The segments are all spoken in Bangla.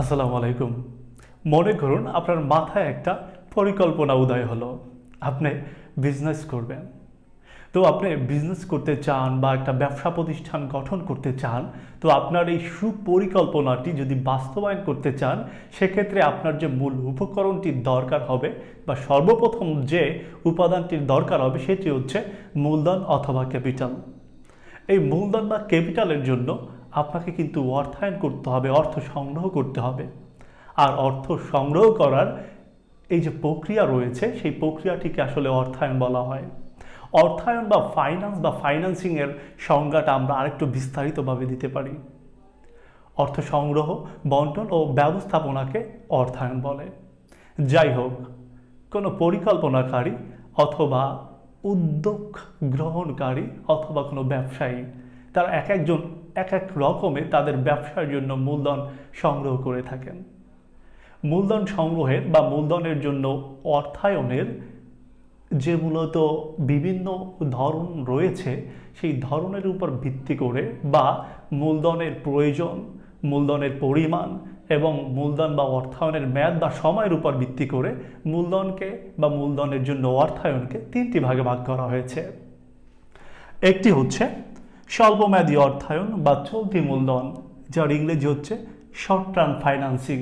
আসসালামু আলাইকুম। মনে করুন আপনার মাথায় একটা পরিকল্পনা উদয় হলো, আপনি বিজনেস করবেন। তো আপনি বিজনেস করতে চান বা একটা ব্যবসা প্রতিষ্ঠান গঠন করতে চান। তো আপনার এই সুপরিকল্পনাটি যদি বাস্তবায়ন করতে চান, সেক্ষেত্রে আপনার যে মূল উপকরণটির দরকার হবে বা সর্বপ্রথম যে উপাদানটির দরকার হবে সেটি হচ্ছে মূলধন অথবা ক্যাপিটাল। এই মূলধন বা ক্যাপিটালের জন্য আপনাকে কিন্তু অর্থায়ন করতে হবে, অর্থ সংগ্রহ করতে হবে। আর অর্থ সংগ্রহ করার এই যে প্রক্রিয়া রয়েছে, সেই প্রক্রিয়াটিকে আসলে অর্থায়ন বলা হয়। অর্থায়ন বা ফাইন্যান্স বা ফাইন্যান্সিংয়ের সংজ্ঞাটা আমরা আরেকটু বিস্তারিতভাবে দিতে পারি। অর্থ সংগ্রহ, বন্টন ও ব্যবস্থাপনাকে অর্থায়ন বলে। যাই হোক, কোনো পরিকল্পনাকারী অথবা উদ্যোগ গ্রহণকারী অথবা কোনো ব্যবসায়ী, তারা এক একজন এক এক রকমে তাদের ব্যবসার জন্য মূলধন সংগ্রহ করে থাকেন। মূলধন সংগ্রহের বা মূলধনের জন্য অর্থায়নের যে মূলত বিভিন্ন ধরন রয়েছে, সেই ধরনের উপর ভিত্তি করে বা মূলধনের প্রয়োজন, মূলধনের পরিমাণ এবং মূলধন বা অর্থায়নের মেয়াদ বা সময়ের উপর ভিত্তি করে মূলধনকে বা মূলধনের জন্য অর্থায়নকে তিনটি ভাগে ভাগ করা হয়েছে। একটি হচ্ছে স্বল্পমেয়াদী অর্থায়ন বা চলতি মূলধন, যার ইংরেজি হচ্ছে শর্ট টার্ম ফাইন্যান্সিং।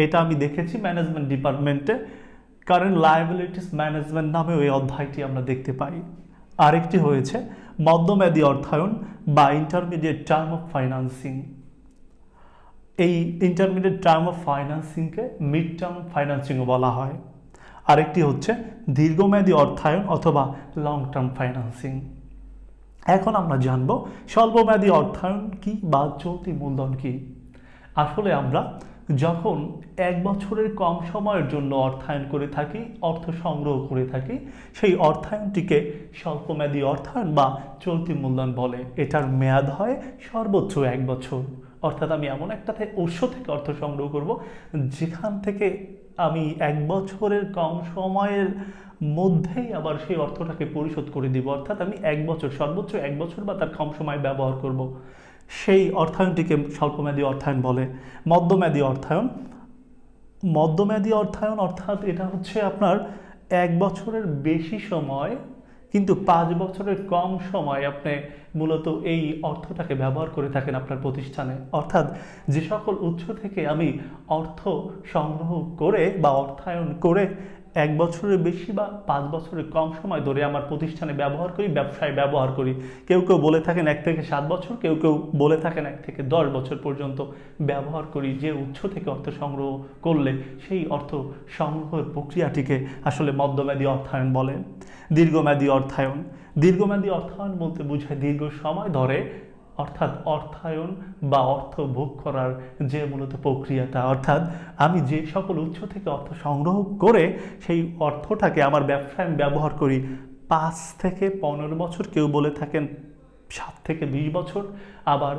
এটা আমি দেখেছি ম্যানেজমেন্ট ডিপার্টমেন্টে, কারেন্ট লায়াবিলিটিস ম্যানেজমেন্ট নামে ওই অধ্যায়টি আমরা দেখতে পাই। আরেকটি হয়েছে মধ্যমেয়াদী অর্থায়ন বা ইন্টারমিডিয়েট টার্ম অফ ফাইন্যান্সিং। এই ইন্টারমিডিয়েট টার্ম অফ ফাইন্যান্সিংকে মিড টার্ম ফাইন্যান্সিংও বলা হয়। আরেকটি হচ্ছে দীর্ঘমেয়াদী অর্থায়ন অথবা লং টার্ম ফাইন্যান্সিং। এখন আমরা জানব স্বল্পমেয়াদী অর্থায়ন কি বা চলতি মূলধন কি। আসলে আমরা যখন এক বছরের কম সময়ের জন্য অর্থায়ন করে থাকি, অর্থ সংগ্রহ করে থাকি, সেই অর্থায়নটিকে স্বল্পমেয়াদী অর্থায়ন বা চলতি মূলধন বলে। এটার মেয়াদ হয় সর্বোচ্চ এক বছর। অর্থাৎ আমি এমন একটা উৎস থেকে অর্থ সংগ্রহ করব, যেখান থেকে আমি এক বছরের কম সময়ের মধ্যেই আবার সেই অর্থটাকে পরিশোধ করে দিব। অর্থাৎ আমি এক বছর, সর্বোচ্চ এক বছর বা তার কম সময় ব্যবহার করব। সেই অর্থায়নটিকে স্বল্পমেয়াদী অর্থায়ন বলে। মধ্যমেয়াদী অর্থায়ন, মধ্যমেয়াদী অর্থায়ন অর্থাৎ এটা হচ্ছে আপনার এক বছরের বেশি সময় কিন্তু 5 বছরের কম সময় আপনি মূলত এই অর্থটাকে ব্যবহার করে থাকেন আপনার প্রতিষ্ঠানে। অর্থাৎ যে সকল উৎস থেকে আমি অর্থ সংগ্রহ করে বা অর্থায়ন করে এক বছরের বেশি বা 5 বছরের কম সময় ধরে আমার প্রতিষ্ঠানে ব্যবহার করি, ব্যবসায় ব্যবহার করি। কেউ কেউ বলে থাকেন 1 থেকে 7 বছর, কেউ কেউ বলে থাকেন 1 থেকে 10 বছর পর্যন্ত ব্যবহার করি। যে উৎস থেকে অর্থ সংগ্রহ করলে সেই অর্থ সংগ্রহের প্রক্রিয়াটিকে আসলে মধ্যমেয়াদী অর্থায়ন বলে। দীর্ঘমেয়াদী অর্থায়ন, দীর্ঘমেয়াদী অর্থায়ন বলতে বোঝায় দীর্ঘ সময় ধরে, অর্থাৎ অর্থায়ন বা অর্থ ভোগ করার যে মূলত প্রক্রিয়াটা। অর্থাৎ আমি যে সকল উৎস থেকে অর্থ সংগ্রহ করে সেই অর্থটাকে আমার ব্যবসায় আমি ব্যবহার করি 5 থেকে 15 বছর, কেউ বলে থাকেন 7 থেকে 20 বছর, আবার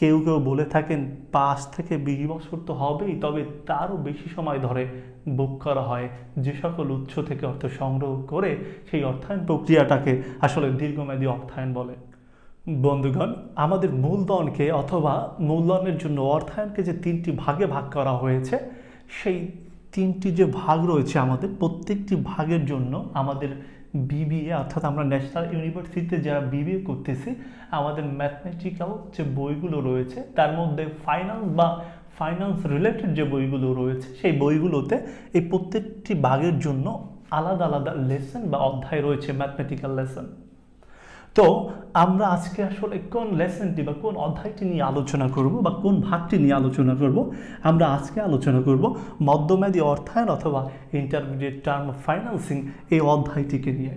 কেউ কেউ বলে থাকেন 5 থেকে 20 বছর তো হবেই, তবে তারও বেশি সময় ধরে ভোগ করা হয়। যে সকল উৎস থেকে অর্থ সংগ্রহ করে সেই অর্থায়ন প্রক্রিয়াটাকে আসলে দীর্ঘমেয়াদী অর্থায়ন বলে। বন্ধুগণ, আমাদের মূলধনকে অথবা মূলধনের জন্য অর্থায়নকে যে তিনটি ভাগে ভাগ করা হয়েছে, সেই তিনটি যে ভাগ রয়েছে আমাদের প্রত্যেকটি ভাগের জন্য আমাদের বিবিএ, অর্থাৎ আমরা ন্যাশনাল ইউনিভার্সিটিতে যারা বিবিএ করতেছি, আমাদের ম্যাথমেটিক্যাল যে বইগুলো রয়েছে তার মধ্যে ফাইন্যান্স বা ফাইন্যান্স রিলেটেড যে বইগুলো রয়েছে, সেই বইগুলোতে এই প্রত্যেকটি ভাগের জন্য আলাদা আলাদা লেসন বা অধ্যায় রয়েছে, ম্যাথমেটিক্যাল লেসন। তো আমরা আজকে আসলে কোন লেসনটি বা কোন অধ্যায়টি নিয়ে আলোচনা করব বা কোন ভাগটি নিয়ে আলোচনা করব, আমরা আজকে আলোচনা করব মধ্যমেয়াদী অর্থায়ন অথবা ইন্টারমিডিয়েট টার্ম অফ ফাইন্যান্সিং এই অধ্যায়টিকে নিয়ে।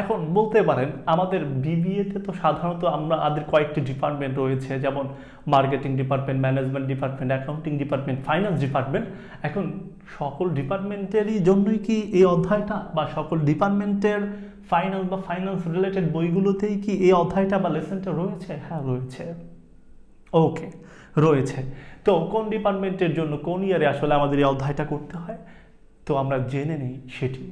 এখন বলতে পারেন আমাদের বিবিএতে তো সাধারণত আমাদের কয়েকটি ডিপার্টমেন্ট রয়েছে, যেমন marketing department, management department, accounting department, finance department. এখন সকল ডিপার্টমেন্টেরই জন্যই কি এই অধ্যায়টা বা সকল ডিপার্টমেন্টের ফাইন্যান্স বা ফাইন্যান্স রিলেটেড বইগুলোতেই কি এই অধ্যায়টা বা লেসনটা রয়েছে? হ্যাঁ, রয়েছে। ওকে, রয়েছে। তো কোন ডিপার্টমেন্টের জন্য কোন ইয়ারে আসলে আমাদের এই অধ্যায়টা করতে হয়, তো আমরা জেনে নিই সেটি।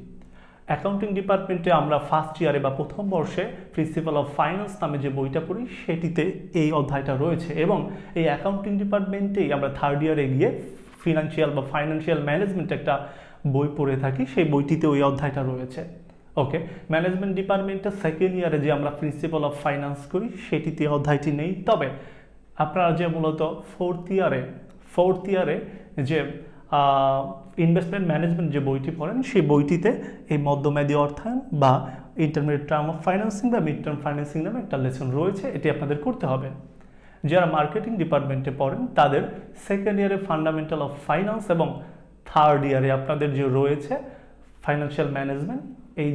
অ্যাকাউন্টিং ডিপার্টমেন্টে আমরা ফার্স্ট ইয়ারে বা প্রথম বর্ষে প্রিন্সিপাল অফ ফাইন্যান্স নামে যে বইটা পড়ি সেটিতে এই অধ্যায়টা রয়েছে, এবং এই অ্যাকাউন্টিং ডিপার্টমেন্টেই আমরা থার্ড ইয়ারে গিয়ে ফিনান্সিয়াল বা ফাইন্যান্সিয়াল ম্যানেজমেন্ট একটা বই পড়ে থাকি, সেই বইটিতে ওই অধ্যায়টা রয়েছে। ওকে, ম্যানেজমেন্ট ডিপার্টমেন্টের সেকেন্ড ইয়ারে যে আমরা প্রিন্সিপাল অফ ফাইন্যান্স করি সেটিতে অধ্যায়টি নেই। তবে আপনারা যে মূলত ফোর্থ ইয়ারে যে ইনভেস্টমেন্ট ম্যানেজমেন্ট যে বইটি পড়েন সেই বইটিতে এই মধ্যমেয়াদী অর্থায়ন বা ইন্টারমিডিয়েট টার্ম অফ ফাইন্যান্সিং বা মিড টার্ম ফাইন্যান্সিং নামে একটা লেসন রয়েছে, এটি আপনাদের করতে হবে। যারা মার্কেটিং ডিপার্টমেন্টে পড়েন তাদের সেকেন্ড ইয়ারে ফান্ডামেন্টাল অফ ফাইন্যান্স এবং থার্ড ইয়ারে আপনাদের যে রয়েছে ফাইন্যান্সিয়াল ম্যানেজমেন্ট, এই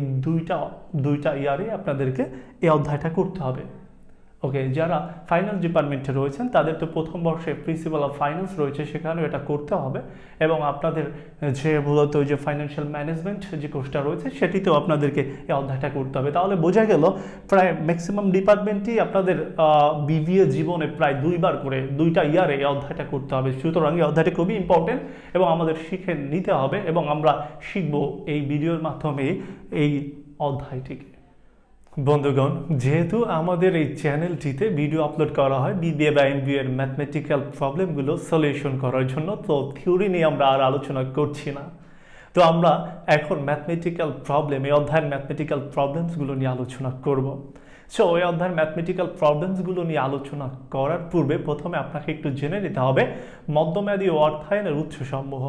দুইটা ইয়ারে আপনাদেরকে এই অধ্যায়টা করতে হবে। ওকে, যারা ফাইন্যান্স ডিপার্টমেন্টে রয়েছেন তাদের তো প্রথম বর্ষে প্রিন্সিপাল অফ ফাইন্যান্স রয়েছে, সেখানেও এটা করতে হবে, এবং আপনাদের যে মূলত যে ফাইন্যান্সিয়াল ম্যানেজমেন্ট যে কোর্সটা রয়েছে সেটিতেও আপনাদেরকে এই অধ্যায়টা করতে হবে। তাহলে বোঝা গেল প্রায় ম্যাক্সিমাম ডিপার্টমেন্টই আপনাদের বিবিএ জীবনে প্রায় দুইটা ইয়ারে এই অধ্যায়টা করতে হবে। সুতরাং এই অধ্যায়টা খুবই ইম্পর্টেন্ট এবং আমাদের শিখে নিতে হবে, এবং আমরা শিখব এই ভিডিওর মাধ্যমে এই অধ্যায়টিকে। বন্ধুগণ, যেহেতু আমাদের এই চ্যানেলটিতে ভিডিও আপলোড করা হয় বিবিএ বা এমবিএ এর ম্যাথমেটিক্যাল প্রবলেমগুলো সলিউশন করার জন্য, তো থিওরি নিয়ে আমরা আর আলোচনা করছি না। তো আমরা এখন ম্যাথমেটিক্যাল প্রবলেম, এই অধ্যায়ের ম্যাথমেটিক্যাল প্রবলেমসগুলো নিয়ে আলোচনা করব। সো এই অধ্যায়ের ম্যাথমেটিক্যাল প্রবলেমসগুলো নিয়ে আলোচনা করার পূর্বে প্রথমে আপনাকে একটু জেনে নিতে হবে মধ্যমেয়াদী অর্থায়নের উৎসসমূহ।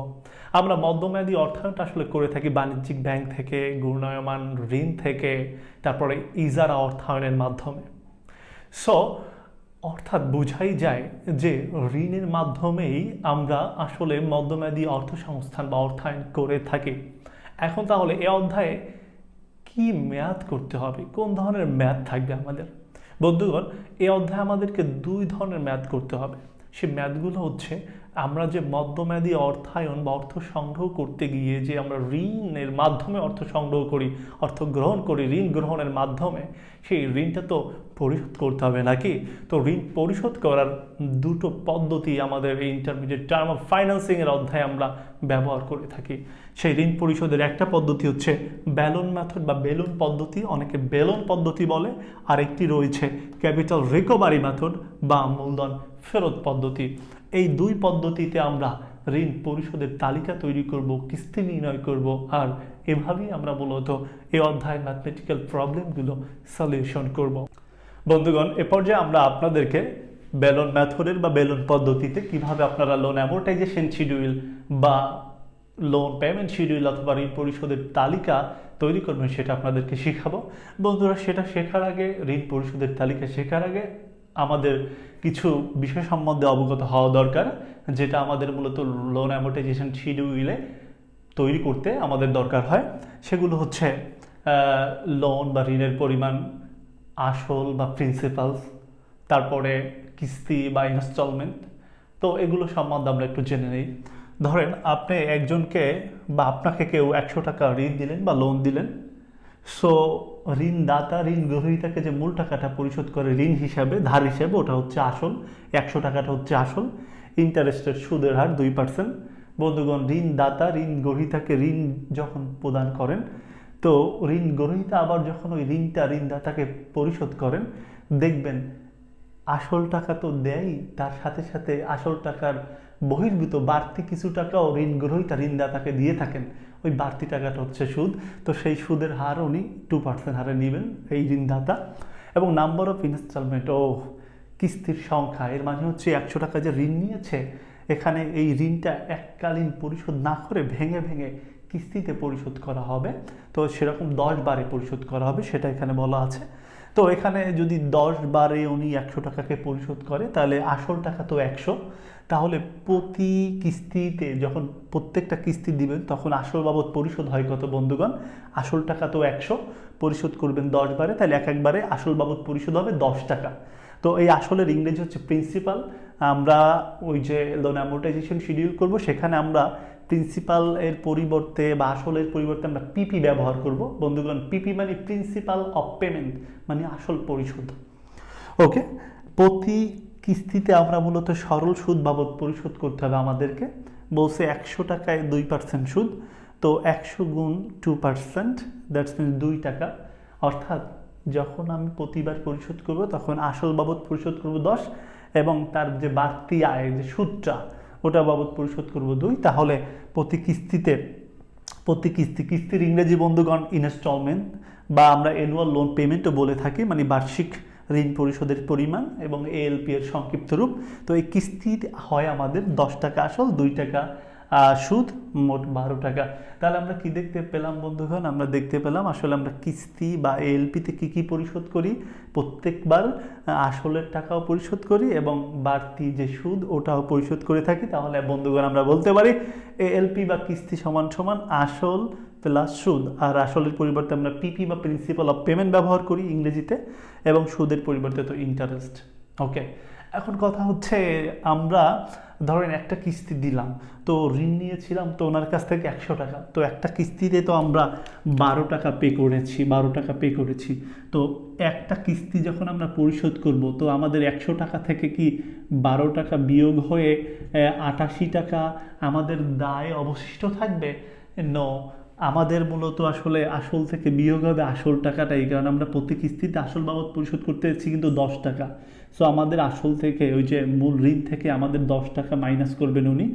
আমরা মধ্যমেয়াদী অর্থায়নটা আসলে করে থাকি বাণিজ্যিক ব্যাংক থেকে, ঘূর্ণায়মান ঋণ থেকে, তারপরে ইজারা অর্থায়নের মাধ্যমে। সো অর্থাৎ বোঝাই যায় যে ঋণের মাধ্যমেই আমরা আসলে মধ্যমেয়াদী অর্থসংস্থান বা অর্থায়ন করে থাকি। এখন তাহলে এই অধ্যায়ে কি ম্যাথ করতে হবে, কোন ধরনের ম্যাথ থাকবে আমাদের? বন্ধুগণ, এই অধ্যায়ে আমাদেরকে দুই ধরনের ম্যাথ করতে হবে। সেই ম্যাথগুলো হচ্ছে আমরা যে মধ্যমেয়াদী অর্থায়ন বা অর্থ সংগ্রহ করতে গিয়ে যে আমরা ঋণের মাধ্যমে অর্থ সংগ্রহ করি, অর্থ গ্রহণ করি ঋণ গ্রহণের মাধ্যমে, সেই ঋণটা তো পরিশোধ করতে হবে নাকি? তো ঋণ পরিশোধ করার দুটো পদ্ধতি আমাদের এই ইন্টারমিডিয়েট টার্ম অফ ফাইন্যান্সিংয়ের অধ্যায়ে আমরা ব্যবহার করে থাকি। সেই ঋণ পরিশোধের একটা পদ্ধতি হচ্ছে ব্যালন মেথড বা বেলুন পদ্ধতি, অনেকে বেলন পদ্ধতি বলে, আর একটি রয়েছে ক্যাপিটাল রিকভারি মেথড বা মূলধন ফেরত পদ্ধতি। এই দুই পদ্ধতিতে আমরা ঋণ পরিশোধের তালিকা তৈরি করব, কিস্তি নির্ণয় করব, আর এভাবেই আমরা মূলত এই অধ্যায়ের ম্যাথমেটিক্যাল প্রবলেমগুলো সলিউশন করব। বন্ধুগণ, এ পর্যায়ে আমরা আপনাদেরকে বেলন মেথডের বা বেলন পদ্ধতিতে কিভাবে আপনারা লোন অ্যামোর্টাইজেশন শিডিউল বা লোন পেমেন্ট শিডিউল অথবা ঋণ পরিশোধের তালিকা তৈরি করবেন সেটা আপনাদেরকে শেখাবো। বন্ধুরা, সেটা শেখার আগে, ঋণ পরিশোধের তালিকা শেখার আগে আমাদের কিছু বিষয় সম্বন্ধে অবগত হওয়া দরকার, যেটা আমাদের মূলত লোন অ্যামোর্টাইজেশন শিডিউলে তৈরি করতে আমাদের দরকার হয়। সেগুলো হচ্ছে লোন বা ঋণের পরিমাণ, আসল বা প্রিন্সিপালস, তারপরে কিস্তি বা ইনস্টলমেন্ট। তো এগুলো সম্বন্ধে আমরা একটু জেনে নিই। ধরেন আপনি একজনকে বা আপনাকে কেউ 100 টাকা ঋণ দিলেন বা লোন দিলেন। সো ঋণদাতা ঋণ গ্রহীতাকে যে মূল টাকাটা পরিশোধ করে ঋণ হিসাবে, ধার হিসাবে, ওটা হচ্ছে আসল। 100 টাকাটা হচ্ছে আসল। ইন্টারেস্টের সুদের হার 2%। বন্ধুগণ, ঋণদাতা ঋণ গ্রহীতাকে ঋণ যখন প্রদান করেন, তো ঋণ গ্রহীতা আবার যখন ওই ঋণটা ঋণদাতাকে পরিশোধ করেন, দেখবেন আসল টাকা তো দেয়ই, তার সাথে সাথে আসল টাকার বহির্ভূত বাড়তি কিছু টাকাও ঋণ গ্রহীতা ঋণদাতাকে দিয়ে থাকেন। ওই বাড়তি টাকাটা হচ্ছে সুদ। তো সেই সুদের হার উনি 2% হারে নেবেন এই ঋণদাতা। এবং নাম্বার অফ ইনস্টলমেন্ট, কিস্তির সংখ্যা, এর মানে হচ্ছে 100 টাকা যে ঋণ নিয়েছে, এখানে এই ঋণটা এককালীন পরিশোধ না করে ভেঙে ভেঙে কিস্তিতে পরিশোধ করা হবে। তো সেরকম 10 বারে পরিশোধ করা হবে, সেটা এখানে বলা আছে। তো এখানে যদি 10 বারে উনি 100 টাকাকে পরিশোধ করে, তাহলে আসল টাকা তো 100। তাহলে প্রতি কিস্তিতে যখন প্রত্যেকটা কিস্তি দিবেন তখন আসল বাবদ পরিশোধ হয় কত বন্ধুগণ? আসল টাকা তো 100, পরিশোধ করবেন 10 বারে, তাহলে একবারে আসল বাবদ পরিশোধ হবে 10 টাকা। তো এই আসলের ইংরেজি হচ্ছে প্রিন্সিপাল। আমরা ওই যে লোন অ্যামোর্টাইজেশন শিডিউল করব, সেখানে আমরা প্রিন্সিপাল এর পরিবর্তে বা আসলের পরিবর্তে আমরা পিপি ব্যবহার করব। বন্ধুগণ, পিপি মানে প্রিন্সিপাল অফ পেমেন্ট, মানে আসল পরিশোধ। ওকে, প্রতি কিস্তিতে আমরা মূলত সরল সুদ বাবদ পরিশোধ করতে হবে আমাদেরকে। বলছে 100 টাকায় 2% সুদ, তো 100 গুণ 2%, দ্যাটস মিনস 2 টাকা। অর্থাৎ যখন আমি প্রতিবার পরিশোধ করব তখন আসল বাবদ পরিশোধ করব 10, এবং তার যে বাড়তি আয় যে সুদটা ওটা বাবদ পরিশোধ করব 2। তাহলে প্রতি কিস্তির ইংরেজি বন্ধুগণ ইনস্টলমেন্ট, বা আমরা অ্যানুয়াল লোন পেমেন্টও বলে থাকি, মানে বার্ষিক ঋণ পরিশোধের পরিমাণ, এবং এএলপি এর সংক্ষিপ্ত রূপ। তো এই কিস্তি হয় আমাদের 10 টাকা আসল, 2 টাকা সুদ, মোট 12 টাকা। তাহলে আমরা কি দেখতে পেলাম বন্ধুগণ? আমরা দেখতে পেলাম আসলে আমরা কিস্তি বা এএলপিতে কি পরিশোধ করি, প্রত্যেকবার আসলের টাকাও পরিশোধ করি এবং বাড়তি যে সুদ ওটাও পরিশোধ করে থাকি। তাহলে বন্ধুগণ আমরা বলতে পারি এএলপি বা কিস্তি সমান সমান আসল প্লাস সুদ। আর আসলের পরিবর্তে আমরা পিপি বা প্রিন্সিপাল অফ পেমেন্ট ব্যবহার করি ইংরেজিতে, এবং সুদের পরিবর্তে তো ইন্টারেস্ট। ওকে, এখন কথা হচ্ছে আমরা ধরেন একটা কিস্তি দিলাম, তো ঋণ নিয়েছিলাম তো ওনার কাছ থেকে 100 টাকা, তো একটা কিস্তিতে তো আমরা 12 টাকা পে করেছি। তো একটা কিস্তি যখন আমরা পরিশোধ করব, তো আমাদের 100 টাকা থেকে কি 12 টাকা বিয়োগ হয়ে 88 টাকা আমাদের দায় অবশিষ্ট থাকবে? নো, আমাদের মূলত আসলে আসল থেকে বিয়োগ হবে আসল টাকাটাই, কারণ আমরা প্রতি কিস্তিতে আসল বাবদ পরিশোধ করতে যাচ্ছি কিন্তু 10 টাকা। সো আমাদের আসল থেকে ওই যে মূল ঋণ থেকে আমাদের 10 টাকা মাইনাস করবেন উনি,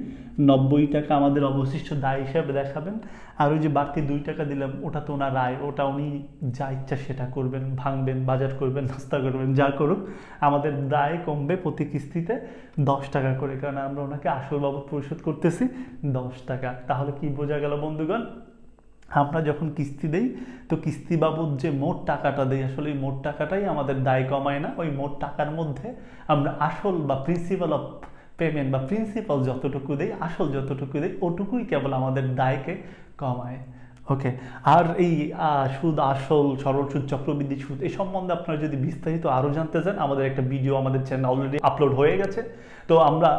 90 টাকা আমাদের অবশিষ্ট দায় হিসাবে দেখাবেন। আর ওই যে বাড়তি 2 টাকা দিলাম ওটা তো ওনার আয়, ওটা উনি যা ইচ্ছা সেটা করবেন, ভাঙবেন, বাজার করবেন, নাস্তা করবেন, যা করুক, আমাদের দায় কমবে প্রতি কিস্তিতে 10 টাকা করে, কারণ আমরা ওনাকে আসল বাবদ পরিশোধ করতেছি 10 টাকা। তাহলে কি বোঝা গেল বন্ধুগণ? আমরা যখন কিস্তি দেই তো কিস্তি বাবদ যে মোট টাকাটা দেই, আসলে এই মোট টাকাটাই আমাদের দায় কমায় না। ওই মোট টাকার মধ্যে আমরা আসল বা প্রিন্সিপাল অফ পেমেন্ট বা প্রিন্সিপাল যতটুকু দেই, আসল যতটুকু দেই, ওটুকুই কেবল আমাদের দায়কে কমায়। ওকে, আর এই সুদ, আসল, সরল সুদ, চক্রবৃদ্ধি সুদ এই সম্বন্ধে আপনারা যদি বিস্তারিত আরও জানতে চান, আমাদের একটা ভিডিও আমাদের চ্যানেল অলরেডি আপলোড হয়ে গেছে। তো আমরা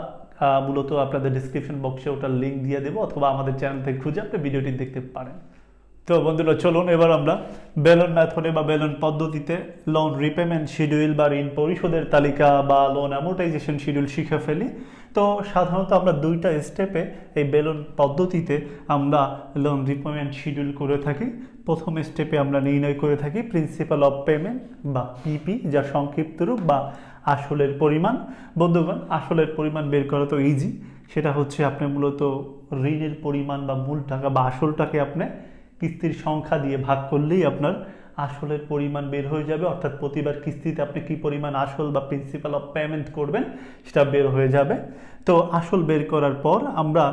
মূলত আপনাদের ডিসক্রিপশন বক্সে ওটার লিঙ্ক দিয়ে দেবো, অথবা আমাদের চ্যানেল থেকে খুঁজে আপনি ভিডিওটি দেখতে পারেন। তো বন্ধুরা চলুন এবার আমরা বেলন মেথডে বা বেলন পদ্ধতিতে লোন রিপেমেন্ট শিডিউল বা ঋণ পরিশোধের তালিকা বা লোন অ্যামোর্টাইজেশন শিডিউল শিখে ফেলি। তো সাধারণত আমরা 2টা স্টেপে এই বেলন পদ্ধতিতে আমরা লোন রিপেমেন্ট শিডিউল করে থাকি। প্রথম স্টেপে আমরা নির্ণয় করে থাকি প্রিন্সিপাল অফ পেমেন্ট বা পিপি, যার সংক্ষিপ্ত রূপ, বা আসলের পরিমাণ। বন্ধুগণ, আসলের পরিমাণ বের করা তো ইজি, সেটা হচ্ছে আপনি মূলত ঋণের পরিমাণ বা মূল টাকা বা আসলটাকে আপনি কিস্তির সংখ্যা দিয়ে ভাগ করলেই আপনার আসলের পরিমাণ বের হয়ে যাবে। অর্থাৎ প্রতিবার কিস্তিতে আপনি কি পরিমাণ আসল বা প্রিন্সিপাল অফ পেমেন্ট করবেন সেটা বের হয়ে যাবে। তো আসল বের করার পর আমরা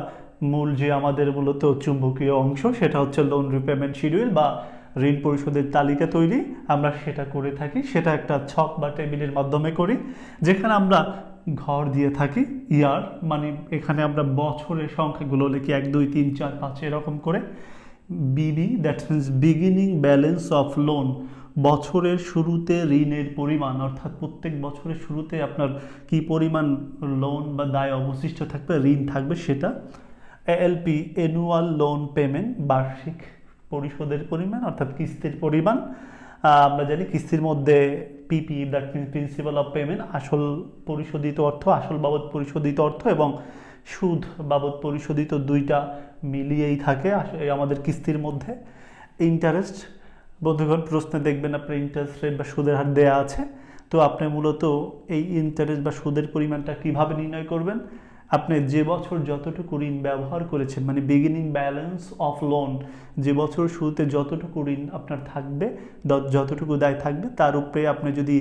মূল যে আমাদের মূলত চুম্বকীয় অংশ, সেটা হচ্ছে লোন রিপেমেন্ট শিডিউল বা ঋণ পরিশোধের তালিকা তৈরি, আমরা সেটা করে থাকি। সেটা একটা ছক বা টেবিলের মাধ্যমে করি, যেখানে আমরা ঘর দিয়ে থাকি ইয়ার, মানে এখানে আমরা বছরের সংখ্যাগুলো লিখি 1 2 3 4 5 এরকম করে। বিবি, that means beginning balance of loan, বছরের শুরুতে ঋণের পরিমাণ, অর্থাৎ প্রত্যেক বছরের শুরুতে আপনার কি পরিমাণ লোন বা দায় অবশিষ্ট থাকবে, ঋণ থাকবে সেটা। এএলপি, অ্যানুয়াল লোন পেমেন্ট, বার্ষিক পরিশোধের পরিমাণ অর্থাৎ কিস্তির পরিমাণ। আমরা জানি কিস্তির মধ্যে PP, that means principal of payment, আসল পরিশোধিত অর্থ, আসল বাবদ পরিশোধিত অর্থ, এবং সুদ বাবদ পরিশোধিত, 2টা মিলিয়েই থাকে আমাদের কিস্তির মধ্যে। ইন্টারেস্ট, বন্ধুগণ প্রশ্নে দেখবেন আপনার ইন্টারেস্ট রেট বা সুদের হার দেওয়া আছে। তো আপনি মূলত এই ইন্টারেস্ট বা সুদের পরিমাণটা কিভাবে নির্ণয় করবেন? আপনি যে বছর যতটুকু ঋণ ব্যবহার করেছেন, মানে বিগিনিং ব্যালেন্স অফ লোন, যে বছর শুরুতে যতটুকু ঋণ আপনার থাকবে, যতটুকু দায় থাকবে, তার উপরে আপনি যদি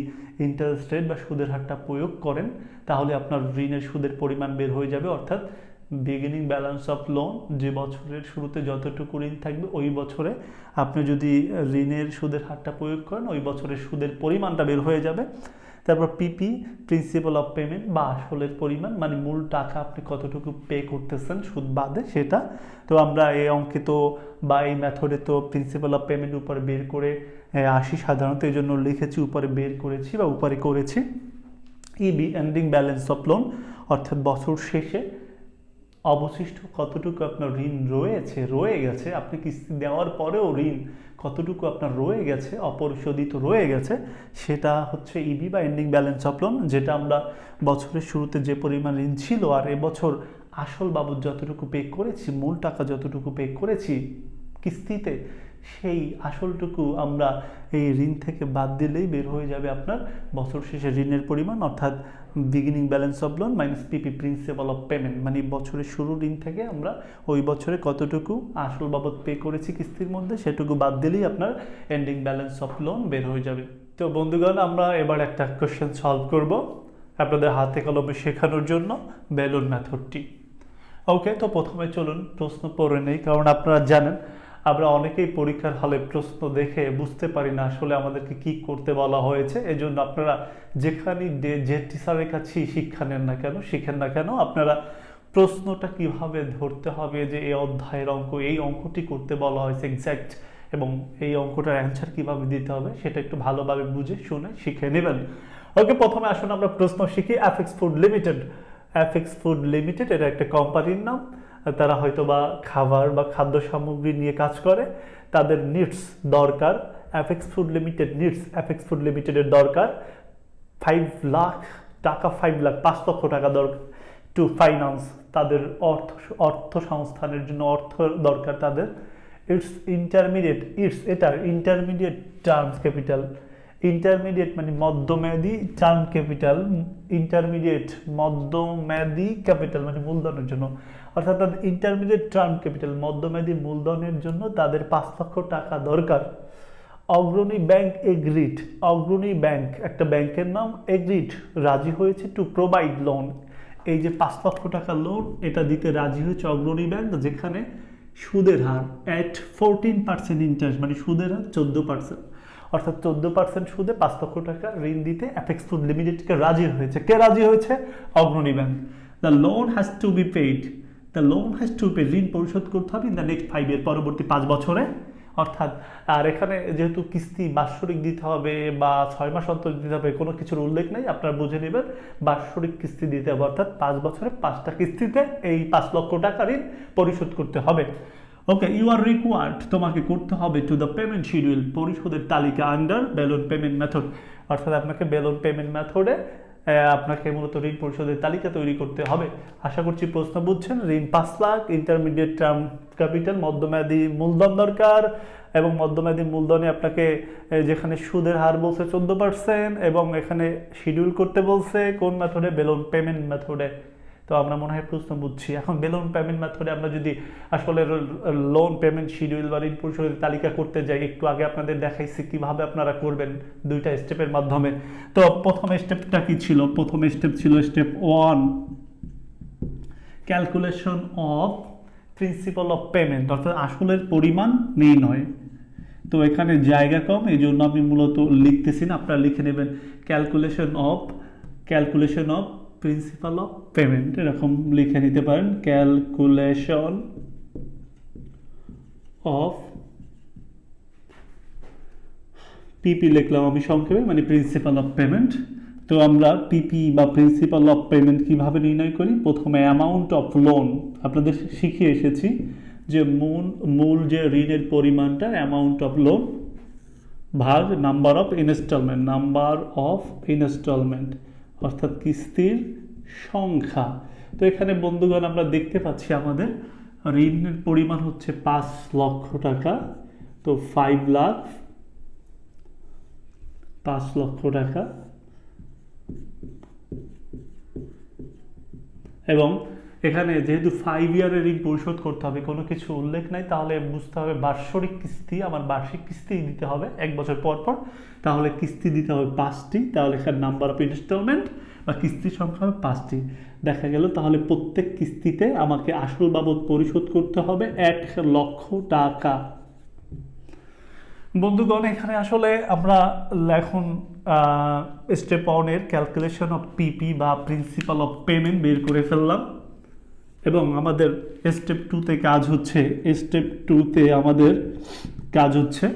ইন্টারেস্ট রেট বা সুদের হারটা প্রয়োগ করেন, তাহলে আপনার ঋণের সুদের পরিমাণ বের হয়ে যাবে। অর্থাৎ বিগিনিং ব্যালেন্স অফ লোন, যে বছরের শুরুতে যতটুকু ঋণ থাকবে ওই বছরে আপনি যদি ঋণের সুদের হারটা প্রয়োগ করেন, ওই বছরের সুদের পরিমাণটা বের হয়ে যাবে। তারপর পিপি, প্রিন্সিপাল অফ পেমেন্ট বা আসলের পরিমাণ, মানে মূল টাকা আপনি কতটুকু পে করতেছেন সুদ বাদে সেটা। তো আমরা এই অঙ্কে তো বা এই মেথডে তো প্রিন্সিপাল অফ পেমেন্ট উপরে বের করে আসি, সাধারণত এই জন্য লিখেছি উপরে বের করেছি বা উপরে করেছি। ইবি, এন্ডিং ব্যালেন্স অফ লোন, অর্থাৎ বছর শেষে অবশিষ্ট কতটুকু আপনার ঋণ রয়ে গেছে, আপনি কিস্তি দেওয়ার পরেও ঋণ কতটুকু আপনার রয়ে গেছে, অপরিশোধিত রয়ে গেছে, সেটা হচ্ছে ইবি বা এন্ডিং ব্যালেন্স অফ লোন, যেটা আমরা বছরের শুরুতে যে পরিমাণ ঋণ ছিল আর এবছর আসল বাবদ যতটুকু পে করেছি, মূল টাকা যতটুকু পে করেছি কিস্তিতে, সেই আসলটুকু আমরা এই ঋণ থেকে বাদ দিলেই বের হয়ে যাবে আপনার বছর শেষে ঋণের পরিমাণ, অর্থাৎ beginning balance of loan minus PP principal of payment. মানে বছরের শুরুর ঋণ থেকে আমরা ওই বছরে কতটুকু আসল বাবদ পে করেছি কিস্তির মধ্যে সেটুকু বাদ দিলেই আপনার এন্ডিং ব্যালেন্স অফ লোন বের হয়ে যাবে। তো বন্ধুগণ, আমরা এবার একটা কোশ্চেন সলভ করব আপনাদের হাতে কলমে শেখানোর জন্য বেলুন মেথডটি। ওকে, তো প্রথমে চলুন প্রশ্ন পড়ে নেই, কারণ আপনারা জানেন আমরা অনেকেই পরীক্ষার হলে প্রশ্ন দেখে বুঝতে পারি না আসলে আমাদেরকে কি করতে বলা হয়েছে। এই জন্য আপনারা যেখানেই যে টিচারের কাছেই শিক্ষা নেন না কেন, শিখেন না কেন, আপনারা প্রশ্নটা কিভাবে ধরতে হবে, যে এই অধ্যায়ের অঙ্ক, এই অঙ্কটি করতে বলা হয়েছে এক্স্যাক্ট, এবং এই অঙ্কটার অ্যান্সার কিভাবে দিতে হবে সেটা একটু ভালোভাবে বুঝে শুনে শিখে নেবেন। ওকে, প্রথমে আসুন আমরা প্রশ্ন শিখি। Apex food limited, apex food limited এটা একটা কোম্পানির নাম। তারা হয়তো বা খাবার বা খাদ্য সামগ্রী নিয়ে কাজ করে, তাদের নিডস দরকার, apex food limited needs, apex food লিমিটেডের দরকার 5 লাখ টাকা, 5 লাখ 5 লক্ষ টাকা দরকার টু ফাইন্যান্স, তাদের অর্থ সংস্থানের জন্য অর্থ দরকার তাদের। এটা ইন্টারমিডিয়েট টার্মস ক্যাপিটাল, ইন্টারমিডিয়েট মানে মধ্যমেয়াদী টার্ম ক্যাপিটাল, ইন্টারমিডিয়েট মধ্যমেয়াদী ক্যাপিটাল মানে মূলধনের জন্য, অর্থাৎ তাদের ইন্টারমিডিয়েট টার্ম ক্যাপিটাল মধ্যমেয়াদী মূলধনের জন্য তাদের 5 লক্ষ টাকা দরকার। অগ্রণী ব্যাংক এগ্রিড, অগ্রণী ব্যাংক একটা ব্যাংকের নাম, এগ্রিড রাজি হয়েছে টু প্রোভাইড লোন, এই যে 5 লক্ষ টাকা লোন এটা দিতে রাজি হয়েছে অগ্রণী ব্যাংক, যেখানে সুদের হার অ্যাট 14% ইন্টারেস্ট, মানে সুদের হার 14%, অর্থাৎ 14% সুদে 5 লক্ষ টাকা ঋণ দিতে অ্যাফেক্স ফুড লিমিটেডকে রাজি হয়েছে। কে রাজি হয়েছে? অগ্রণী bank. The loan has to be paid, the loan has to pay, ঋণ পরিশোধ করতে হবে ইন দ্য নেক্সট 5 ইয়ার, পরবর্তী 5 বছরে। অর্থাৎ আর এখানে যেহেতু কিস্তি বাৎসরিক দিতে হবে বা 6 মাস অন্তর দিতে হবে, কোনো কিছুর উল্লেখ নেই, আপনারা বুঝে নেবেন বাৎসরিক কিস্তি দিতে হবে, অর্থাৎ 5 বছরে 5টা কিস্তিতে এই 5 লক্ষ টাকা ঋণ পরিশোধ করতে হবে। ওকে, ইউ আর রিকোয়ার্ড, তোমাকে করতে হবে টু দ্য পেমেন্ট শিডিউল, পরিশোধের তালিকা আন্ডার বেলুন পেমেন্ট মেথড, অর্থাৎ আপনাকে বেলুন পেমেন্ট মেথডে আপনাকে মূলত ঋণ পরিশোধের তালিকা তৈরি করতে হবে। আশা করছি প্রশ্ন বুঝছেন। ঋণ 5 লাখ, ইন্টারমিডিয়েট টার্ম ক্যাপিটাল মধ্যমেয়াদী মূলধন দরকার, এবং মধ্যমেয়াদী মূলধনে আপনাকে যেখানে সুদের হার বলছে 14% এবং এখানে শিডিউল করতে বলছে কোন মেথডে? বেলুন পেমেন্ট মেথডে। তো আমরা মনে হয় প্রশ্ন বুঝছি। এখন বেলুন পেমেন্ট মেথডে আমরা যদি আসলে লোন পেমেন্ট শিডিউল বা ঋণ পরিশোধের তালিকা করতে যাই, একটু আগে আপনাদের দেখাইছি কিভাবে আপনারা করবেন 2টা স্টেপের মাধ্যমে। তো প্রথম স্টেপটা কি ছিল? প্রথম স্টেপ ছিল step 1, calculation of principal of payment, অর্থাৎ আসলের পরিমাণ নির্ণয়। তো এখানে জায়গা কম, এই জন্য আমি মূলত লিখতেছি না, আপনারা লিখে নেবেন calculation of principal of payment, এরকম লিখে নিতে পারেন, ক্যালকুলেশন অফ পিপি লিখলাম আমি সংক্ষেপে, মানে প্রিন্সিপাল অফ পেমেন্ট। তো আমরা পিপি বা প্রিন্সিপাল অফ পেমেন্ট কিভাবে নির্ণয় করি? প্রথমে অ্যামাউন্ট অফ লোন, আপনাদের শিখিয়ে এসেছি যে মূল যে ঋণের পরিমাণটা অ্যামাউন্ট অফ লোন ভাগ নাম্বার অফ ইনস্টলমেন্ট, অর্থাৎ কিস্তির সংখ্যা। তো এখানে বন্ধুগণ আমরা দেখতে পাচ্ছি আমাদের ঋণের পরিমাণ হচ্ছে 5 লক্ষ টাকা। তো 5 লক্ষ টাকা, এবং এখানে যেহেতু 5 ইয়ারের ঋণ পরিশোধ করতে হবে, কোনো কিছু উল্লেখ নাই, তাহলে বুঝতে হবে বার্ষিক কিস্তি, আমার বার্ষিক কিস্তি দিতে হবে 1 বছর পর পর, তাহলে কিস্তি দিতে হবে 5টি, তাহলে এখানে নাম্বার অফ ইনস্টলমেন্ট বা কিস্তির সংখ্যা হবে 5টি। দেখা গেল তাহলে প্রত্যেক কিস্তিতে আমাকে আসল বাবদ পরিশোধ করতে হবে 1 লক্ষ টাকা। বন্ধুগণ, এখানে আসলে আমরা এখন স্টেপ 1 এর ক্যালকুলেশন অফ পিপি বা প্রিন্সিপাল অফ পেমেন্ট বের করে ফেললাম, এবং আমাদের স্টেপ 2তে কাজ হচ্ছে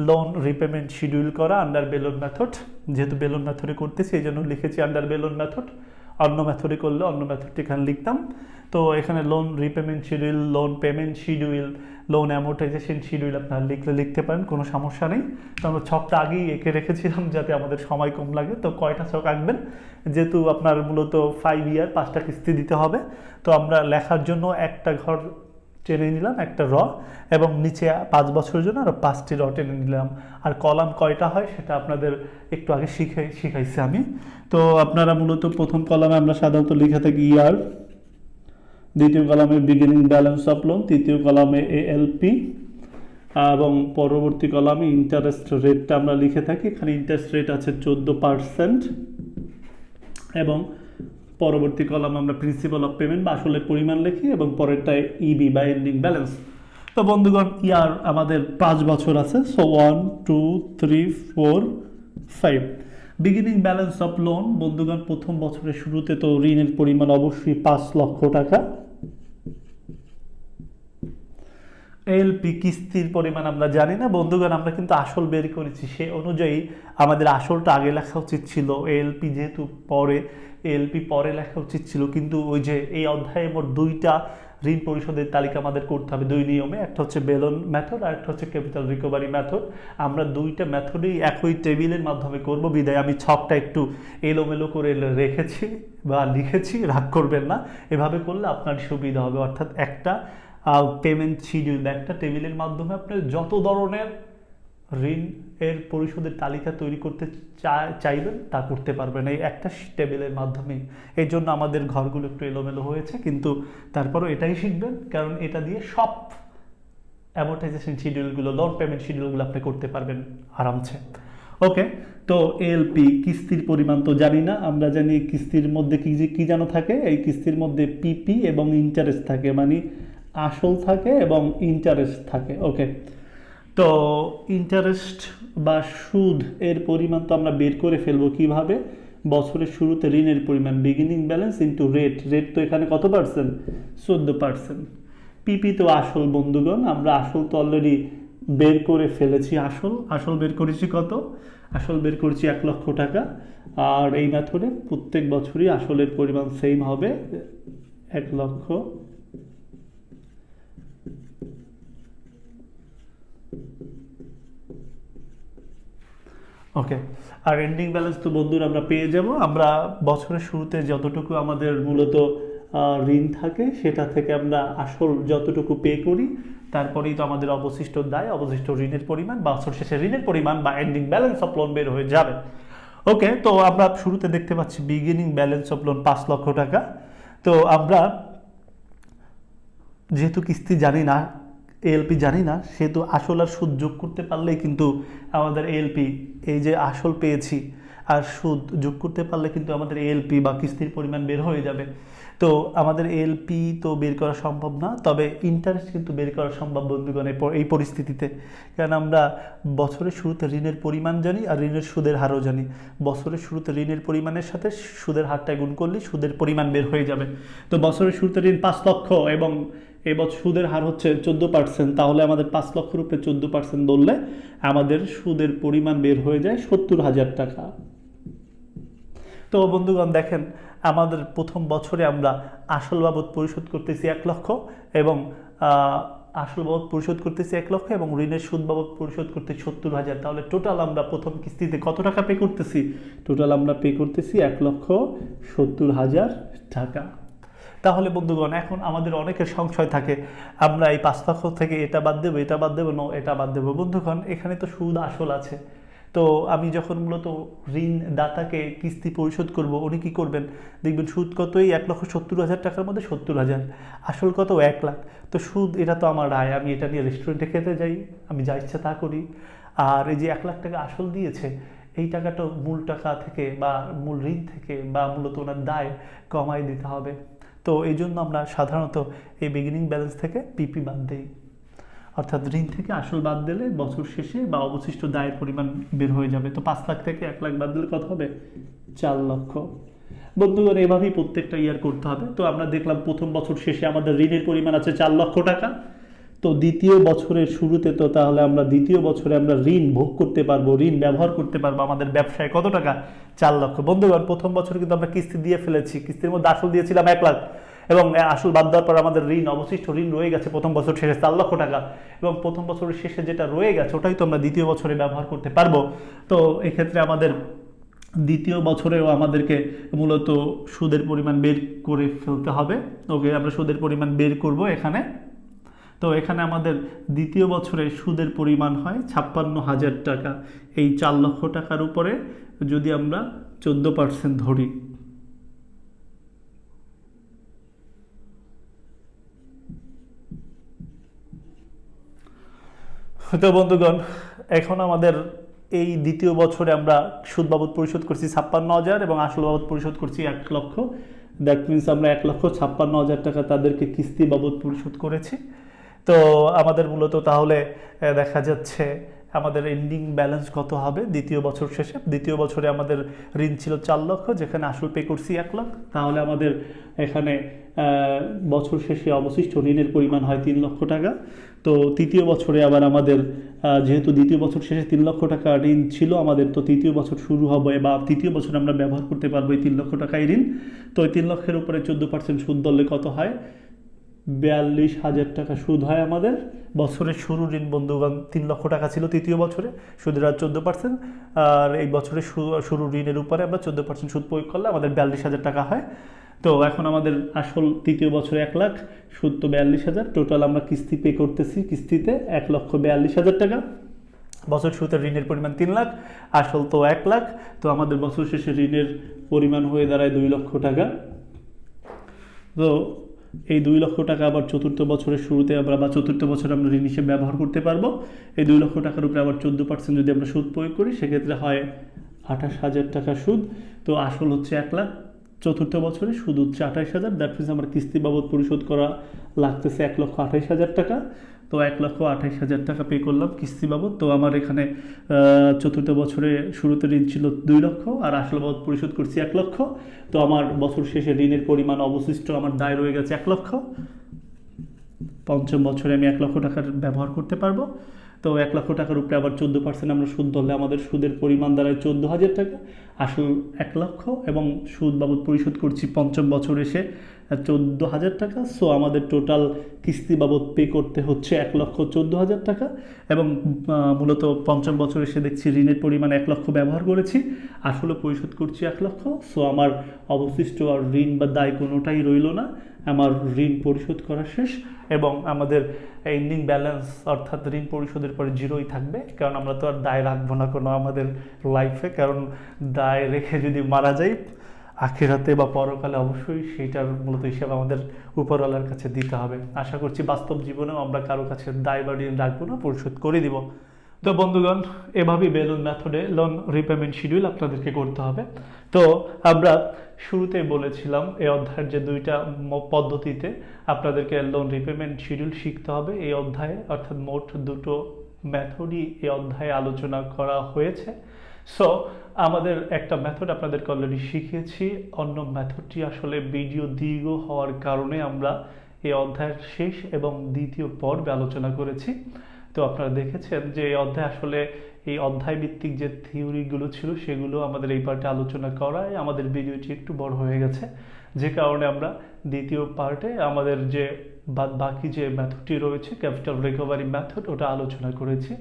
লোন রিপেমেন্ট শিডিউল করা আন্ডার বেলুন মেথড। যেহেতু বেলুন মেথডে করতেছি এই জন্য লিখেছি আন্ডার বেলুন মেথড, অন্য মেথডে করলে অন্য মেথডটি এখানে লিখতাম। তো এখানে loan repayment schedule, loan payment schedule, loan amortisation schedule আপনারা লিখতে পারেন, কোনো সমস্যা নেই। তো আমরা ছকটা আগেই এঁকে রেখেছিলাম যাতে আমাদের সময় কম লাগে। তো কয়টা ছক আঁকবেন, যেহেতু আপনার মূলত 5 ইয়ার 5টা কিস্তি দিতে হবে, তো আমরা লেখার জন্য একটা ঘর টেনে নিলাম, একটা র, এবং নিচে 5 বছরের জন্য আরও 5টি র টেনে নিলাম। আর কলাম কয়টা হয় সেটা আপনাদের একটু আগে শিখাইছি আমি। তো আপনারা মূলত প্রথম কলামে আমরা সাধারণত লিখে থাকি ইয়ার, দ্বিতীয় কলামে বিগিনিং ব্যালেন্স অফ লোন, তৃতীয় কলামে এএলপি, এবং পরবর্তী কলামে ইন্টারেস্ট রেটটা আমরা লিখে থাকি। এখানে ইন্টারেস্ট রেট আছে 14%, এবং পরবর্তী কলামে আমরা প্রিন্সিপাল অফ পেমেন্ট বা আসলের পরিমাণ লিখি, এবং পরেরটায় ইবি বা এন্ডিং ব্যালেন্স। তো বন্ধুগণ, ইয়ার আমাদের 5 বছর আছে, so 1 2 3 4 5। Beginning balance of loan বন্ধুগণ, প্রথম বছরের শুরুতে তো ঋণের পরিমাণ অবশ্যই 5 লক্ষ টাকা। এলপি কিস্তির পরিমাণ আমরা জানি না বন্ধুগণ, আমরা কিন্তু আসল বের করেছি, সে অনুযায়ী আমাদের আসলটা আগে লেখা উচিত ছিল। এলপি যেহেতু পরে, এলপি পরে লেখা উচিত ছিল, কিন্তু ওই যে এই অধ্যায়ে মোট 2টা ঋণ পরিশোধের তালিকা আমাদের করতে হবে 2 নিয়মে, একটা হচ্ছে বেলন মেথড আর একটা হচ্ছে ক্যাপিটাল রিকভারি মেথড। আমরা 2টা মেথডেই একই টেবিলের মাধ্যমে করব, বিদায় আমি ছকটা একটু এলোমেলো করে রেখেছি বা লিখেছি, রাগ করবেন না। এভাবে করলে আপনার সুবিধা হবে, অর্থাৎ একটা পেমেন্ট শিডিউল বা একটা টেবিলের মাধ্যমে আপনি যত ধরনের ঋণ এর পরিশোধের তালিকা তৈরি করতে চাইবেন তা করতে পারবেন এই একটা টেবিলের মাধ্যমে। এই জন্য আমাদের ঘরগুলো একটু এলোমেলো হয়েছে, কিন্তু তারপরও এটাই শিখবেন, কারণ এটা দিয়ে সব অ্যামোর্টাইজেশন শিডিউলগুলো, লোন পেমেন্ট শিডিউলগুলো আপনি করতে পারবেন আরামসে। ওকে, তো এলপি কিস্তির পরিমাণ তো জানি না, আমরা জানি কিস্তির মধ্যে কি যেন থাকে, এই কিস্তির মধ্যে পিপি এবং ইন্টারেস্ট থাকে, মানে আসল থাকে এবং ইন্টারেস্ট থাকে। ওকে, তো ইন্টারেস্ট বা সুদ এর পরিমাণ তো আমরা বের করে ফেলবো কিভাবে, বছরের শুরুতে ঋণের পরিমাণ beginning balance into rate, rate তো এখানে কত পার্সেন্ট, 14%। পিপি তো আসল বন্ধুগণ, আমরা আসল তো অলরেডি বের করে ফেলেছি, আসল বের করেছি কত, আসল বের করেছি 1 লক্ষ টাকা। আর এই মেথডে প্রত্যেক বছরই আসলের পরিমাণ সেম হবে 1 লক্ষ। ওকে, আর এন্ডিং ব্যালেন্স তো বন্ধুরা আমরা পেয়ে যাব। আমরা বছরের শুরুতে যতটুকু আমাদের মূলত ঋণ থাকে সেটা থেকে আমরা আসল যতটুকু পে করি, তারপরেই তো আমাদের অবশিষ্ট দায়, অবশিষ্ট ঋণের পরিমাণ, বছর শেষে ঋণের পরিমাণ বা এন্ডিং ব্যালেন্স অফ লোন বের হয়ে যাবে। ওকে, তো আমরা শুরুতে দেখতে পাচ্ছি বিগিনিং ব্যালেন্স অফ লোন 5 লক্ষ টাকা। তো আমরা যেহেতু কিস্তি জানি না, এএলপি জানি না, সেহেতু আসল আর সুদ যোগ করতে পারলেই কিন্তু আমাদের এএলপি, এই যে আসল পেয়েছি আর সুদ যোগ করতে পারলে কিন্তু আমাদের এএলপি বা কিস্তির পরিমাণ বের হয়ে যাবে। তো আমাদের এএলপি তো বের করা সম্ভব না, তবে ইন্টারেস্ট কিন্তু বের করা সম্ভব বন্ধুগণ এই পরিস্থিতিতে, কারণ আমরা বছরের শুরুতে ঋণের পরিমাণ জানি আর ঋণের সুদের হারও জানি। বছরের শুরুতে ঋণের পরিমাণের সাথে সুদের হারটা গুণ করলে সুদের পরিমাণ বের হয়ে যাবে। তো বছরের শুরুতে ঋণ 5 লক্ষ এবং এবছর সুদের হার হচ্ছে 14%, তাহলে আমাদের 5 লক্ষের উপরে 14% ধরলে আমাদের সুদের পরিমাণ বের হয়ে যায় 70,000 টাকা। তো বন্ধুগণ দেখেন, আমাদের প্রথম বছরে আমরা আসল বাবদ পরিশোধ করতেছি 1 লক্ষ, এবং আসল বাবদ পরিশোধ করতেছি 1 লক্ষ, এবং ঋণের সুদ বাবদ পরিশোধ করতে 70,000। তাহলে টোটাল আমরা প্রথম কিস্তিতে কত টাকা পে করতেছি, টোটাল আমরা পে করতেছি 1,70,000 টাকা। তাহলে বন্ধুগণ, এখন আমাদের অনেকের সংশয় থাকে, আমরা এই 5 লক্ষ থেকে এটা বাদ দেবো, এটা বাদ দেবো, এটা বাদ দেবো। বন্ধুগণ, এখানে তো সুদ আসল আছে, তো আমি যখন মূলত ঋণদাতাকে কিস্তি পরিশোধ করব, উনি কী করবেন, দেখবেন সুদ কত, এই 1,70,000 টাকার মধ্যে 70,000, আসল কত 1 লাখ। তো সুদ, এটা তো আমার আয়, আমি এটা নিয়ে রেস্টুরেন্টে খেতে যাই, আমি যা ইচ্ছা তা করি। আর এই যে 1 লাখ টাকা আসল দিয়েছে, এই টাকাটা মূল টাকা থেকে বা মূল ঋণ থেকে বা মূলত ওনার দায় কমাই দিতে হবে। তো এই জন্য আমরা সাধারণত এই বিগিনিং ব্যালেন্স থেকে পিপি বাদ দিই, অর্থাৎ ঋণ থেকে আসল বাদ দিলে বছর শেষে বা অবশিষ্ট দায়ের পরিমাণ বের হয়ে যাবে। তো 5 লাখ থেকে 1 লাখ বাদ দিলে কত হবে, 4 লক্ষ। বন্ধুগণ, এভাবেই প্রত্যেকটা ইয়ার করতে হবে। তো আমরা দেখলাম প্রথম বছর শেষে আমাদের ঋণের পরিমাণ আছে 4 লক্ষ টাকা। তো দ্বিতীয় বছরের শুরুতে তো তাহলে আমরা দ্বিতীয় বছরে আমরা ঋণ ভোগ করতে পারবো, ঋণ ব্যবহার করতে পারবো আমাদের ব্যবসায় কত টাকা? 4 লক্ষ। বন্ধুগণ, প্রথম বছরে কিন্তু আমরা কিস্তি দিয়ে ফেলেছি, কিস্তির মধ্যে আসল দিয়েছিলাম 1 লাখ, এবং আসল বাদ দেওয়ার পর আমাদের ঋণ অবশিষ্ট ঋণ রয়ে গেছে প্রথম বছর শেষে 4 লক্ষ টাকা, এবং প্রথম বছরের শেষে যেটা রয়ে গেছে ওটাই তো আমরা দ্বিতীয় বছরে ব্যবহার করতে পারবো। তো এক্ষেত্রে আমাদের দ্বিতীয় বছরেও আমাদেরকে মূলত সুদের পরিমাণ বের করে ফেলতে হবে। ওকে, আমরা সুদের পরিমাণ বের করব এখানে। তো এখানে আমাদের দ্বিতীয় বছরে সুদের পরিমাণ হয় 56,000 টাকা। এই 4 লক্ষ টাকার উপরে যদি আমরা 14% ধরি, তো বন্ধুগণ, এখন আমাদের এই দ্বিতীয় বছরে আমরা সুদ বাবদ পরিশোধ করছি 56,000 এবং আসল বাবদ পরিশোধ করছি 1 লক্ষ। দ্যাট মিনস আমরা 1,56,000 টাকা তাদেরকে কিস্তি বাবদ পরিশোধ করেছি। তো আমাদের মূলত তাহলে দেখা যাচ্ছে আমাদের এন্ডিং ব্যালেন্স কত হবে দ্বিতীয় বছর শেষে? দ্বিতীয় বছরে আমাদের ঋণ ছিল 4 লক্ষ, যেখানে আসল পে করছি 1 লাখ। তাহলে আমাদের এখানে বছর শেষে অবশিষ্ট ঋণের পরিমাণ হয় 3 লক্ষ টাকা। তো তৃতীয় বছরে আবার আমাদের যেহেতু দ্বিতীয় বছর শেষে 3 লক্ষ টাকা ঋণ ছিল আমাদের, তো তৃতীয় বছর শুরু হবে বা তৃতীয় বছর আমরা ব্যবহার করতে পারবো এই 3 লক্ষ টাকায় ঋণ। তো ওই 3 লক্ষের উপরে 14% সুদ ধরলে কত হয়? 42,000 টাকা সুদ হয় আমাদের। বছরের শুরু ঋণ বন্ধুগণ 3 লক্ষ টাকা ছিল তৃতীয় বছরে, সুদের হার 14%, আর এই বছরের শুরু ঋণের উপরে আমরা 14% সুদ প্রয়োগ করলে আমাদের 42,000 টাকা হয়। তো এখন আমাদের আসল তৃতীয় বছরে 1 লাখ, সুদ তো 42,000, টোটাল আমরা কিস্তি পে করতেছি কিস্তিতে 1,42,000 টাকা। বছর শুরুতে ঋণের পরিমাণ 3 লাখ, আসল তো 1 লাখ। তো আমাদের বছর শেষে ঋণের পরিমাণ হয়ে দাঁড়ায় 2 লক্ষ টাকা। তো এই 2 লক্ষ টাকা আবার চতুর্থ বছরের শুরুতে আমরা বা চতুর্থ বছরে আমরা ঋণ হিসেবে ব্যবহার করতে পারবো। এই 2 লক্ষ টাকার উপরে আবার 14% যদি আমরা সুদ প্রয়োগ করি, সেক্ষেত্রে হয় 28,000 টাকা সুদ। তো আসল হচ্ছে 1 লাখ, চতুর্থ বছরে সুদ হচ্ছে 28,000। দ্যাট মিনস আমার কিস্তি বাবদ পরিশোধ করা লাগতেছে 1,28,000 টাকা। তো 1,28,000 টাকা পে করলাম কিস্তি বাবদ। তো আমার এখানে চতুর্থ বছরে শুরুতে ঋণ ছিল 2 লক্ষ আর আসল বাবদ পরিশোধ করছি 1 লক্ষ। তো আমার বছর শেষে ঋণের পরিমাণ অবশিষ্ট আমার দায় রয়ে গেছে 1 লক্ষ। পঞ্চম বছরে আমি 1 লক্ষ টাকার ব্যবহার করতে পারবো। তো 1 লক্ষ টাকার উপরে আবার 14% আমরা সুদ ধরলে আমাদের সুদের পরিমাণ দাঁড়ায় 14,000 টাকা, আসল 1 লক্ষ এবং সুদ বাবদ পরিশোধ করছি পঞ্চম বছর এসে 14,000 টাকা। সো আমাদের টোটাল কিস্তি বাবদ পে করতে হচ্ছে 1,14,000 টাকা, এবং মূলত পঞ্চম বছর এসে দেখছি ঋণের পরিমাণ 1 লক্ষ ব্যবহার করেছি, আসলে পরিশোধ করছি 1 লক্ষ। সো আমার অবশিষ্ট আর ঋণ বা দায় কোনোটাই রইল না, আমার ঋণ পরিশোধ করা শেষ, এবং আমাদের এন্ডিং ব্যালেন্স অর্থাৎ ঋণ পরিশোধের পরে জিরোই থাকবে, কারণ আমরা তো আর দায় রাখবো না কোনো আমাদের লাইফে, কারণ দায় রেখে যদি মারা যাই আখিরাতে বা পরকালে অবশ্যই সেইটার মূলত হিসাব আমাদের উপরওয়ালার কাছে দিতে হবে। আশা করছি বাস্তব জীবনেও আমরা কারো কাছে দায় বা ঋণ রাখবো না, পরিশোধ করে দিব। তো বন্ধুগণ, এভাবেই বেলুন মেথডে লোন রিপেমেন্ট শিডিউল আপনাদেরকে করতে হবে। তো আমরা শুরুতেই বলেছিলাম এই অধ্যায়ের যে 2টা পদ্ধতিতে আপনাদেরকে লোন রিপেমেন্ট শিডিউল শিখতে হবে এই অধ্যায়ে, অর্থাৎ মোট 2টো মেথডই এই অধ্যায়ে আলোচনা করা হয়েছে। সো আমাদের একটা মেথড আপনাদেরকে অলরেডি শিখিয়েছি, অন্য মেথডটি আসলে ভিডিও দীর্ঘ হওয়ার কারণে আমরা এই অধ্যায়ের শেষ এবং দ্বিতীয় পর্বে আলোচনা করেছি। তো আপনারা দেখেছেন যে এই অধ্যায় আসলে এই অধ্যায় ভিত্তিক যে থিওরিগুলো ছিল সেগুলো আমাদের এই পার্টে আলোচনা করায় আমাদের ভিডিওটি একটু বড় হয়ে গেছে, যে কারণে আমরা দ্বিতীয় পার্টে আমাদের যে বাকি যে মেথডটি রয়েছে ক্যাপিটাল রিকভারি মেথড ওটা আলোচনা করেছি।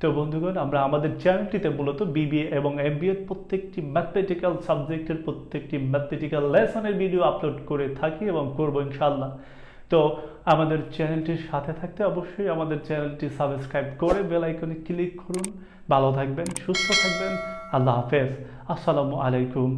তো বন্ধুগণ, আমরা আমাদের চ্যানেলটিতে মূলত বিবিএ এবং এমবিএ প্রত্যেকটি ম্যাথমেটিক্যাল সাবজেক্টের প্রত্যেকটি ম্যাথমেটিক্যাল লেসনের ভিডিও আপলোড করে থাকি এবং করবো ইনশাআল্লাহ। তো আমাদের চ্যানেলটির সাথে থাকতে অবশ্যই আমাদের চ্যানেলটি সাবস্ক্রাইব করে বেল আইকনে ক্লিক করুন। ভালো থাকবেন, সুস্থ থাকবেন, আল্লাহ হাফেজ, আসসালামু আলাইকুম।